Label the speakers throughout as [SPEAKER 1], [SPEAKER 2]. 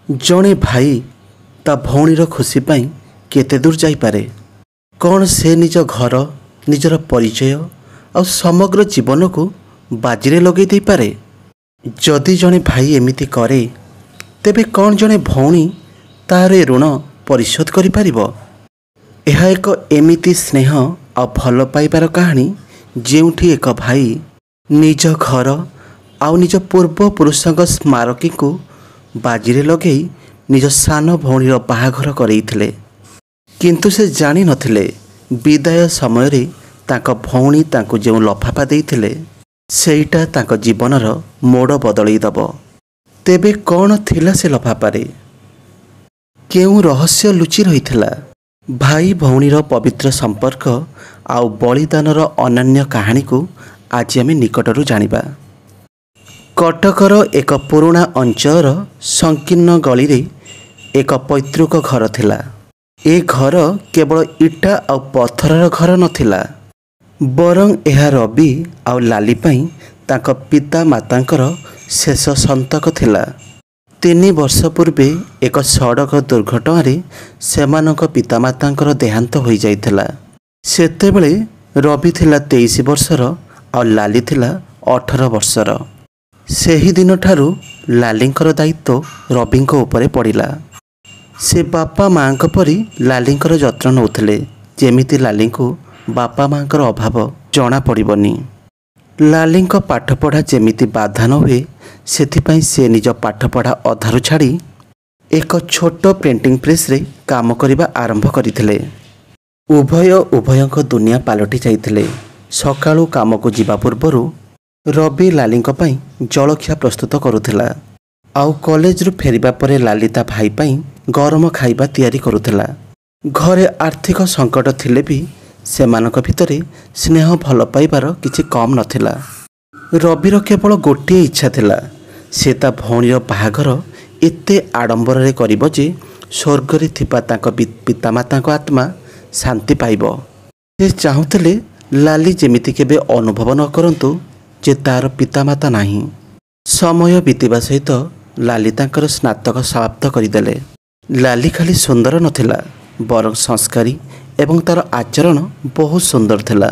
[SPEAKER 1] जड़े भाई ता भौणीर खुशी पाई केते दूर जाइपारे। कौन से निज घर निजर परिचय आ समग्र जीवन को बाजी लगे दे पारे। जदि जड़े भाई एमिति करे तेबे कौन जड़े भौणी तार ऋण परिशोध करि पारिबो। यह एक एमिति स्नेह आ भल पाइबार कहानी जेउठी एक भाई निज घर आ निज पूर्वपुरुषों स्मारकी को बाजी लगे निज सान भौणीर बाहाघर करैथिले। किंतु से जानी नथिले विदाय समय रे तांको भौणी तांको जो लफाफा देइथिले सेईटा तांको जीवनर मोड़ बदलई दबो। तेबे कौन थिला से लफाफारे, केउ रहस्य लुचि रहिथिला। भाई भौणीर पवित्र संपर्क आउ बलिदानर अनन्य कहानी को आज आमे निकटरू जानिबा। कटकर एक पुराणा अंचल संकीर्ण गली रे एक पैतृक घर थिला। ए घर केवल इटा आ पत्थरर घर नथिला, बरं यह रवि आ लाली पाई तांको पिता मातांकर शेष संतक थिला। 3 वर्ष पूर्वे एक सड़क दुर्घटना रे सेमानक पितामातांकर देहांत हो जाइथिला। सेतेबेले रवि थिला 23 वर्षर आ लाली थिला 18 वर्षर। सेही दिन ठारू लालींकर दायित्व रविंको उपरे पड़िला। से बापा माँ परी लालींकर जत्न नौथिले, जेमिति लाली को बापा माँकर अभाव जना पड़िबनी। लालींक पाठपढ़ा जेमिति बाधा न हुए सेथिपाई से निज पाठपढ़ा अधारू छाड़ी एक छोट प्रिंटिंग प्रेस रे काम करिबा आरंभ करथिले। उभयंक दुनिया पलटि जाइथिले। सकाळू काम को जिबा पूर्वरु रवि लालींक पाई जलखिया प्रस्तुत करुथिला। आउ कॉलेज रु फेरिबा परे लाली ता भाई पाई गरम खाइबा तैयारी करुथिला। घरे आर्थिक संकट थिले भी सेमानक भितरे स्नेह भल पाइबार किछि कम नथिला। रविर केवल गोटे इच्छा थिला, से ता भौणीर बाहाघर एते आडंबर रे करिबो जे स्वर्ग रे थिबा तांको पितामातांको आत्मा शांति पाइबो। से चाहुथिले लाली जेमिति केबे अनुभव न करंतु जे तार पितामाता नाही। समय बीतवा सहित लाली तांकर स्नातक समाप्त करदेले। लाली खाली सुंदर नथिला, बरं संस्कारी एवं तार आचरण बहुत सुंदर थिला।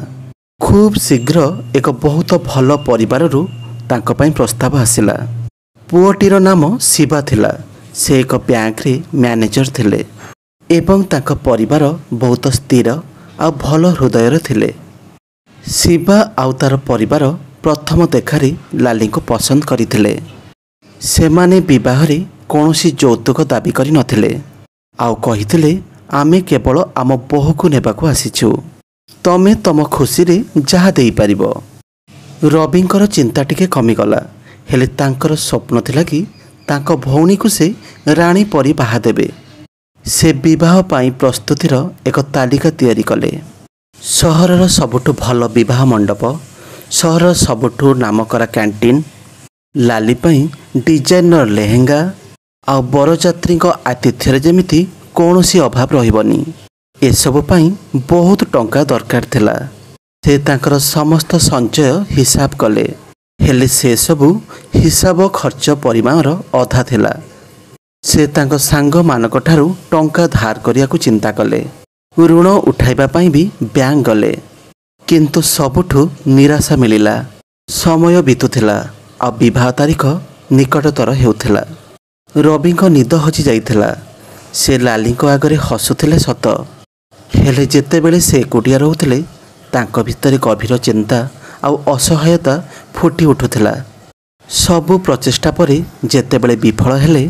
[SPEAKER 1] खूब शीघ्र एक बहुत भल परिवाररू तांको पाई प्रस्ताव आसिला। पुओटीर नाम शिवा थिला। से एक बैंक रे मैनेजर थिले एवं तांको परिवार बहुत स्थिर आ भल हृदयर थिले। शिवा आउ तार परिवार प्रथम देखारे लाली को पसंद करथिले। सेमाने विवाहरे कौनसी यौतुक दाबी करि नथिले। आउ कहिथिले आमे केवल आम बोहू को नेबाकू आसीछु, तमे तम खुशी रे जहा देई परिबो। रविंकर चिंता टिके कमिगला, हेले तांकर स्वप्न थिला कि तांको भौणी को से रानी परी बाहा देबे। से विवाह पाई प्रस्तुतिर एक तालिका तैयारी कले। सहरर सबुठु भल विवाह मंडप, सहर सबुठु नामकरा कैंटीन, लाली पाई डिजाइनर लेहेंगा आ बरजात्री आतिथ्यर जेमिति कौनसी अभाव रहिबनी। एसबु पाई बहुत टंका दरकार थिला। से तांकर समस्त संचय हिसाब कले, हेले से सबु हिसाब खर्च परिमाणर अधा थिला। से तांको सांग मानक ठारू टंका धार करियाकू चिंता कले। ऋण उठाइबा पाई भी बैंक गले, किंतु सबुठु निराशा मिलिला। समय बीतुथिला आ विवाह तारीख निकटतर हेउथिला। रविंको निद हजि जाइथिला। से लालींको आगरे हसुथिले सत, हेले जेतेबेले से एकुटिया रहुथिले तांको भितरे गभीर चिंता आ असहायता फुटी उठुथिला। सबु प्रचेष्टा परे जेतेबेले विफल हेले,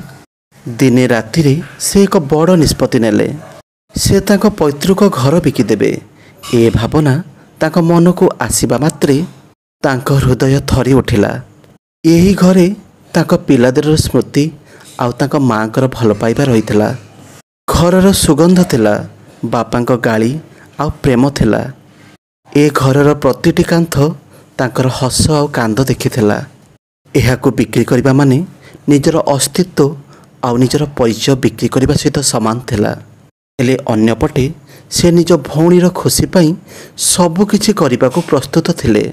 [SPEAKER 1] दिने रातिरे से एक बड़ निष्पत्ति नेले। से तांको पैतृक घर बिकिदेबे। ए भावना तांको मन को आसीबा मात्रे तांको हृदय थरी उठिला। यही घरे तांको पिलादिर स्मृति आउ तांको माँकर भल पाइबा रहिथिला। घरर सुगंध थिला, बापांको गाली आउ प्रेम थिला। ए घरर प्रतिटी कांथ तांकर हस आउ कांद देखिथिला। एहाकू बिक्री करिबा माने निजर अस्तित्व आउ निजर परिचय बिक्री करिबा सहित समान थिला। हेले अन्यपटे से निज भौणीर खुशी पाई सबु किछि करिबाकू प्रस्तुत थिले।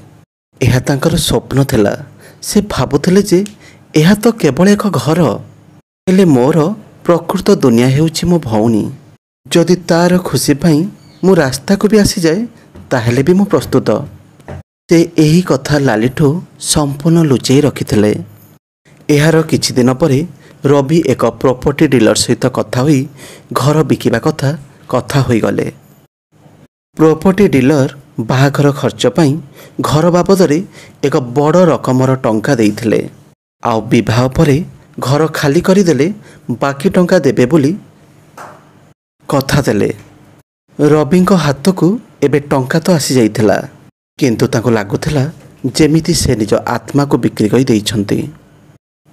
[SPEAKER 1] एहा तांकर स्वप्न थिला। से भाबुथिले जे एहा तो केवल एक घर, हेले मोर प्रकृत दुनिया हेउछि मो भौणी। जदि तार खुशी पाई मु रास्ता को भी आसी जाए ताहेले भी मु प्रस्तुत। से यही कथा लालीठू संपूर्ण लुचेई रखिथिले। एहार किछि दिन परे रवि एक प्रॉपर्टी डीलर सहित कथा होई घर बिकिबा कथा होई गले। प्रॉपर्टी डीलर बाहाघर खर्च पाई घर बाबदरे एक बड़ रकमर टंका देइथिले। आउ विवाह परे घर खाली करिदेले बाकी टंका देबे बोली कथा देले। रविंको हाथकू एबे टंका तो आसी जाइथिला, किंतु ताको लागुथिला जेमिति से निज आत्मा को बिक्री कर देइछंती।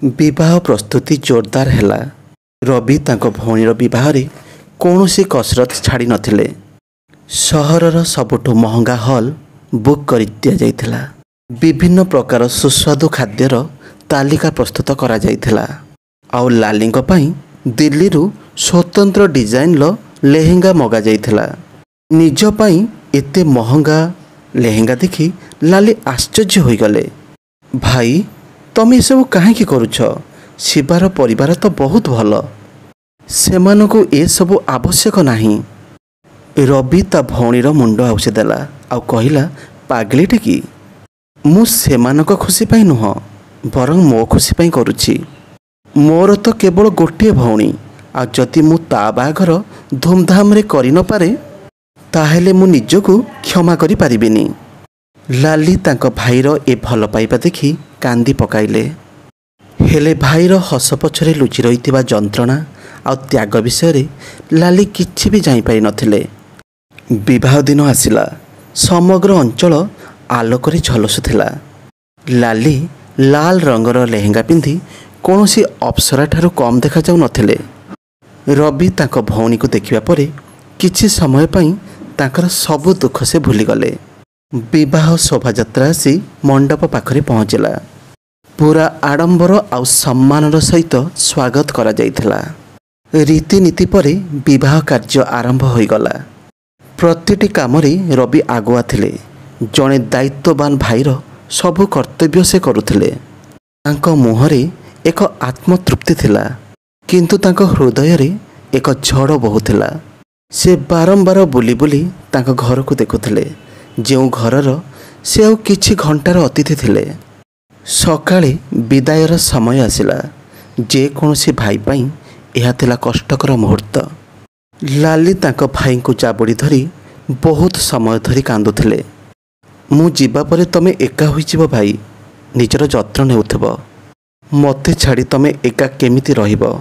[SPEAKER 1] विवाह प्रस्तुति जोरदार हैला। रवि तांको भौणीर विवाह रे कौनसी कसरत छाड़ी नथिले। सहरर सबुठु महंगा हॉल बुक कर दिया जाइथिला। विभिन्न प्रकार सुस्वादु खाद्यर तालिका प्रस्तुत करा जाइथिला। आउ लालींको पाई दिल्लीरू स्वतंत्र डिजाइन लो लेहेंगा मगा जाइथिला। निज पाई एते महंगा लेहेंगा देखि लाली आश्चर्य होई गले। भाई तमे सब काहे की करूछ? शिवार परिवार तो बहुत भल, सेमानकु ए सब आवश्यक नाही। रवि ता भौणीर मुंड आउसे देला आउ कहिला, पागलीटे की? मु सेमानक खुशी पाई नुह बरं मो खुशी पाई करूछि। मोर तो केवल गोटे भौणी, आ जदि मु ता बाघर धूमधाम रे करि न पारे ताहेले मु निजको क्षमा करि पारिबिनी। लाली तांको भाईर ए भल पाइबा देखि कांदी पकाइले। हेले भाईर हस पछरे लुचि रहितिबा जंत्रणा आ त्याग विषय लाली किछि भी जाई पारि नथिले। विवाह दिन आसिला। समग्र अंचल आलोकरे झलसुथिला। लाली लाल रंगर लेहेंगा पिंधि कौनसी अप्सरा ठारू कम देखा जाउ नथिले। रवि तांको भौणी को देखिबा परे किछि समय पई तांकर सबु दुख से भूली गले। विवाह शोभायात्रा आसी मंडप पाखरे पहुँचला। पूरा आडंबर आउ सम्मानर सहित स्वागत करा जाइथिला। रीतिनीति परे विवाह कार्य आरंभ होई गला। प्रतिटी कामरे रवि आगुआ थिले। जड़े दायित्ववान भाईर सबु कर्तव्य से करुथिले। तांको मुहरे एक आत्मतृप्ति थिला, किंतु तांको हृदय रे एक झड़ बहुथिला। से बारंबार बुली बुली तांको घर को देखुथिले, जेउ घरर से आउ किछि घंटार अतिथि थिले। सकाळे विदायर समय आसिला। जे कौनसी भाई पाई यह थिला कष्टकर मुहूर्त। लाली तांको भाई को चाबुड़ी धरी बहुत समय धरी कांदुथिले। मु जीवा परे तमे एका होई जिवो भाई, निजर जत्न नेउथबो। मते छाड़ी तमे एका केमिति रहिबो,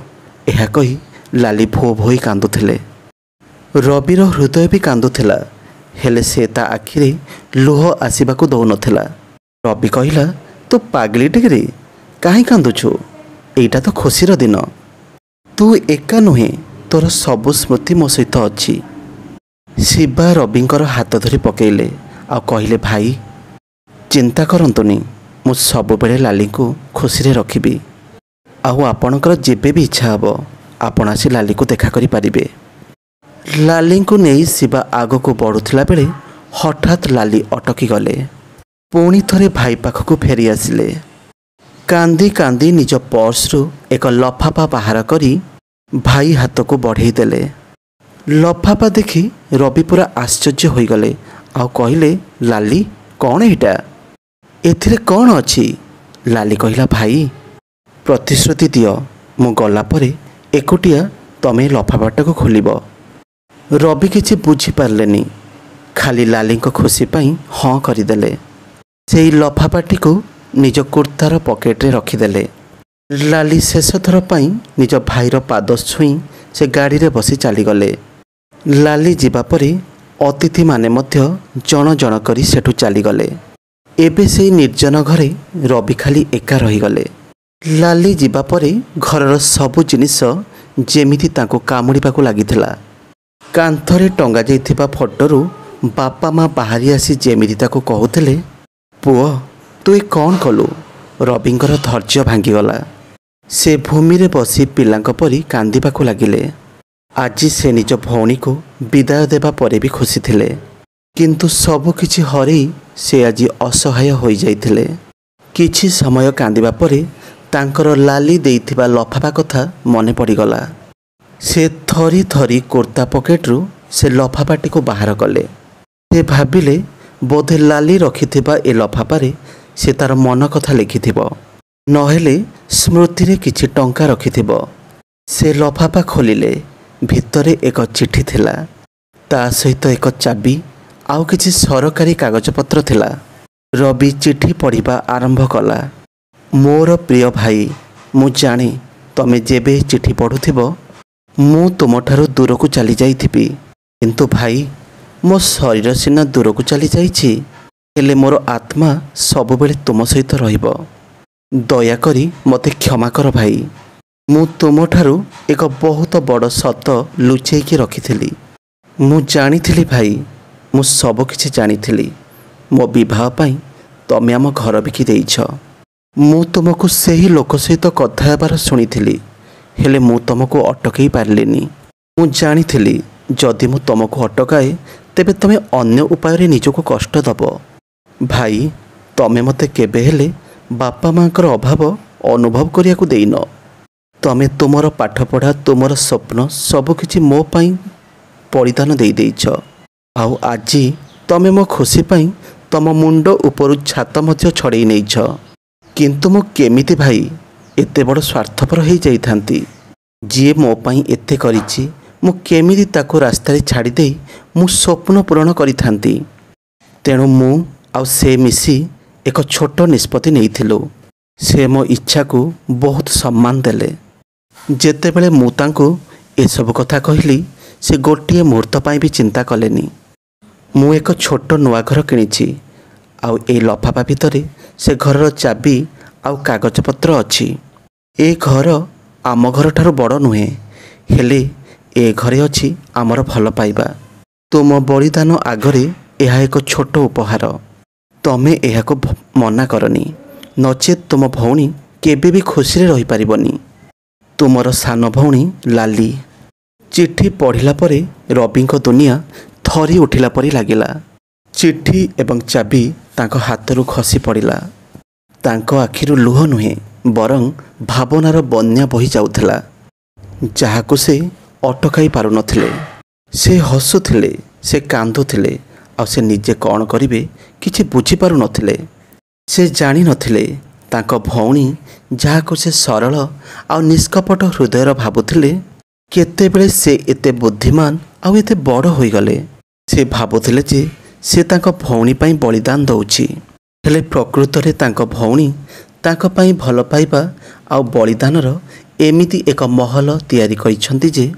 [SPEAKER 1] एहा कही लाली भो भोई कांदुथिले। रविर हृदय भी कांदुथिला, हेले से ता आखिरे लुह आसीबाकू दौ नथिला। रवि कहिला, तू पागली टिकरे काहे कांदुछु? एइटा तो खुशीर दिन। तू एका नुहे, तोर सबु स्मृति मो सहित अछि। शिवा रविंकर हाथ धरी पकेइले आ कहिले, भाई चिंता करंतुनी, मु सब बेले लाली को खुशी रे रखिबी। आउ आपणकर जेबे भी इच्छा हबो आपण आसी लाली को देखा करि पारिबे। लाली को नहीं शिवा आग को बढ़ुला बेले हठात लाली अटकी गले। पुणी थरे भाई पाखक फेरी आसिले। कांदी कांदी निज पर्सरू एक लफाफा बाहर करी भाई हाथ को बढ़े देले। लफाफा देखी रवि पूरा आश्चर्य हो गले। आउ कहिले, लाली कौन एटा? एथिरे कौन अछि? लाली कहिला, भाई प्रतिश्रुति दियो, मु गला परे एकुटिया तमे लफाफाटा को खोलिबो। रवि किछि बुझी पारलेनी, खाली लाली को खुशी पाई हाँ करिदेले। सेई लफाफाटी को निज कुर्तार पकेट्रे रखिदेले। लाली शेष थर पाई निज भाईर पाद छुई से गाड़ी रे बसी चलीगले। लाली जीवा परे अतिथि माने मध्य जन जन करी सेठू चलीगले। एबे सेई निर्जन घरे रवि खाली एका रहीगले। लाली जीवा परे घरर सबु जिनिस जेमिति तांको कामुड़ीबाकू लागिथिला। कांथरे टंगा जाइथिबा फोटोरू बापा माँ बाहरी आसी जेमिति ताको कहुथिले, पुओ तु ए कौन कलु? रविंकर धैर्य भांगीगला। से भूमि रे बसी पिलांक परी कांदिबाकू लागिले। आज से निज भौणी को विदाय देबा परे भी खुशी थिले, किंतु सबु किछि हरई से आज असहाय होई जाइथिले। किछि समय कांदिबा परे तांकर लाली देइथिबा लफाफा कथा मने पड़ीगला। से थरी थरी कुर्ता पकेट्रु से लफाफाटी को बाहर कले। से भाविले बोधे लाली रखिथिबा ए लफाफारे से तार मन कथा लिखिथिबो, नहेले स्मृति रे किछि टंका रखिथिबो। से लफाफा खोलिले भितरे एक चिठी थिला, ता सहित एक चाबी आउ किछि सरकारी कागजपत्र थिला। रवि चिठी पढ़िबा आरंभ कला। मोर प्रिय भाई, मु जाने तमे जेबे चिठी पढ़ुथिबो मु तुमठारु दूर को चली जाइथिबि, किंतु भाई मो शरीर सिना दूर को चली जाइछि, हेले मोर आत्मा सबुबेले तुम सहित रहिबो। दयाकरी मते क्षमा कर भाई, मु तुमठारु एक बहुत बड़ सत लुचेकी रखिथिली। मु जानिथिली भाई, मु सब किछि जानिथिली। मो विवाह पाई तमे आम घर बिकी देइछ। मु तुमको सही लोक सहित कथा हेबार शुणिथिली, हेले मु तुमको अटकई पारलिनी। मु जानिथिली जदि मु तुमको अटकाए तेबे तमे अन्य उपाय निजको कष्ट दब। भाई तमे मते केबे हेले बापा मांकर अभाव अनुभव करिया को देइन। तमे तुमर पाठपढ़ा, तुमर स्वप्न सबकिछि मो पाई परिधान देई देइछ। आउ आजी तमे मो खुशी पाई तम मुंड उपरु छात मध्य छड़ेई नेइछ। किंतु मु केमिति भाई एते बड़ स्वार्थपर हो जाइथांती। जी मो पाई एते करिछि मु केमिति ताको रास्ता रे छाड़ी देई मु स्वप्न पूरण करिथांती। तेणु मु आउ से मिसी एक छोट निष्पत्ति नेइथिलु। से मो इच्छा को बहुत सम्मान देले। जेतेबेले मु तांको ए सब कथा कहली से गोटिए मुहूर्त पाई भी चिंता कलेनी। मु एक छोट नुआ घर किनिछि, आउ ए लफाफा भितरे से घरर चाबी आउ कागजपत्र अछि। ए घर आम घर ठारू बड़ नुहे, हेले ए घरे अछि आमर भल पाइबा। तुम बलिदान आगरे यह एक छोट उपहार। तमे एहाको मना करनी, नचेत तुम भौणी केबे भी खुशी रही पारिबनी। तुमर सान भौणी लाली। चिठी पढ़िला परे रविंको दुनिया थरी उठिला परी लागिला। चिठी एवं चाबी तांको हाथरू खसी पड़िला। तांको आखिरु लुह नुहे बरं भावनार बन्या बही जाउथिला, जाहाको से अटकाई पारु नथिले। से हसुथिले, से कांदुथिले, आ से निजे कौन करिवे किछि बुझी पारु नथिले। से जानि नथिले तांको भौणी जाहाको से सरल आ निष्कपट हृदयर भाबुथिले केतेबेले से एते बुद्धिमान आ एते बड़ होई गले। से भाबुथिले जे से तांको भौणी पाई बलिदान दउछि, हेले प्रकृत रे तांको भौणी तांको पाई भल पाइबा आ बलिदानर एमिति एक महल तैयारी करिसंती जे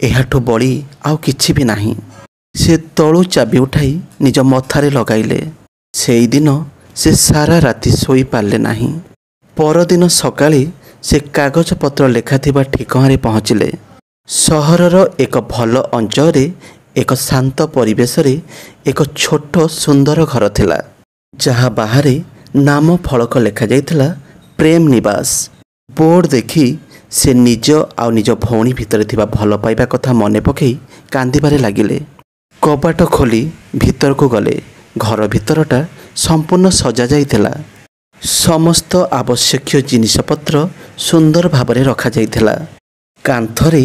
[SPEAKER 1] एहाठो बड़ी आउ किछि भी नाही। से तळु चाबी उठाई निज मथारे लगाइले। सेई दिन से सारा राति सोई पारले नाही। परदिन सकाळे से कागज पत्र लेखाथिबा ठिकाणारे पहुँचिले। सहरर एक भल अंचल एक शांत परिवेश रे एक छोट सुंदर घर थिला, जहाँ बाहरे नाम फलक लेखा जाइथिला प्रेम निवास। बोर्ड देखी से निज आ निज भौणी भितर थिबा भल पाइबा कथा मने पकई कांदिबारे लागिले। कबाट खोली भितर को गले। घर भितरटा संपूर्ण सजा जाइथिला। समस्त आवश्यक जिनिसपत्र सुंदर भाबरे रखा जाइथिला। कांथरे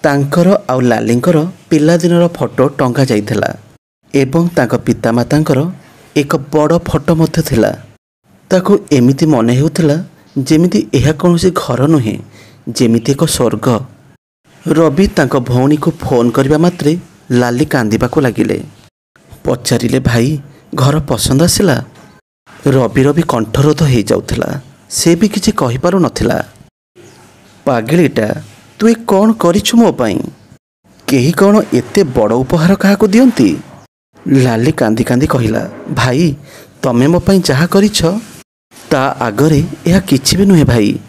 [SPEAKER 1] तांकर आउ लालींकर पिलादिनर फोटो टंगा जाइथिला एवं तांको पितामातांकर एक बड़ फोटो मध्य थिला। ताको एमिति मने हेउथिला जेमिति एहा कोनोसी घर नुहे, जेमिति एक स्वर्ग। रवि तांको भौणी को फोन करबा मात्रे लाली कांदिबाको लागिले। पचारिले भाई घर पसंद आसिला? रविर भी कंठरोध हो जाउथिला। से भी किछि कहि पारु नथिला। पागलीटा तु कौन करिछु मो पाई? केही कौन एते बड़ उपहार काहाको दियंती? लाली कांदी कांदी कहिला, भाई तमे मो पाई जहा करिछ ता आगरे यह किछि भी नुहे भाई।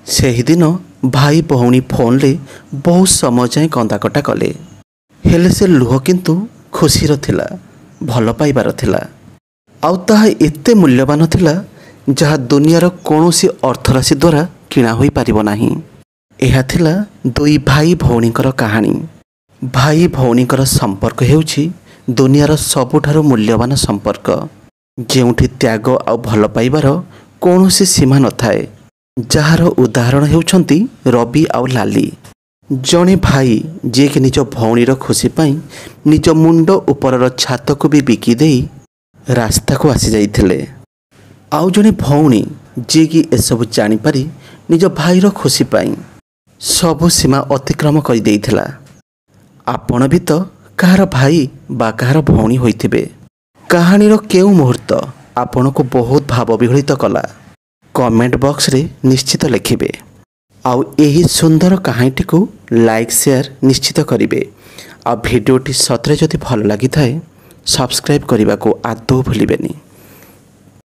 [SPEAKER 1] सेही दिन भाई भौणी फोन ले बहुत समय जाए कंदाकटा कले, हेले से लुह किंतु खुशीर थिला, भल पाइबार थिला। आउ ताहा एते मूल्यवान थिला जहा दुनियार कौनसी अर्थराशि द्वारा किणा होई पारिबो नाही। एहा थिला दुई भाई भौणीकर कहानी। भाई भौणीकर संपर्क हेउछि दुनियार सबुठारु मूल्यवान संपर्क, जेउठी त्याग आ भल पाइबार कौनसी सीमा न थाए। जार उदाहरण हेउछंती रवि आउ लाली। ଜଣେ ଭାଇ ଯିଏକି ନିଜ ଭଉଣୀର ଖୁସି ପାଇଁ ନିଜ ମୁଣ୍ଡ ଉପରର ଛାତକୁ ବି ବିକି ଦେଇ ରାସ୍ତାକୁ ଆସିଯାଇଥିଲେ। ଆଉ ଜଣେ ଭଉଣୀ ଯିଏକି ଏସବୁ ଜାଣିପାରି ନିଜ ଭାଇର ଖୁସି ପାଇଁ ସବୁ ସୀମା ଅତିକ୍ରମ କରିଦେଇଥିଲା। ଆପଣ ବି ତ କାହାର ଭାଇ ବା କାହାର ଭଉଣୀ ହୋଇଥିବେ। କାହାଣୀର କେଉଁ ମୁହୂର୍ତ୍ତ ଆପଣଙ୍କୁ ବହୁତ ଭାବ ବିହଳିତ କଲା କମେଣ୍ଟ ବକ୍ସରେ ନିଶ୍ଚିତ ଲେଖିବେ। ଆଉ ଏହି ସୁନ୍ଦର କାହାଣୀଟିକୁ ଲାଇକ୍ ସେୟାର ନିଶ୍ଚିତ କରିବେ। ଆଉ ଭିଡ଼ିଓଟି ସତରେ ଯଦି ଭଲ ଲାଗିଥାଏ ସବସ୍କ୍ରାଇବ୍ କରିବାକୁ ଆଦୌ ଭୁଲିବେନି।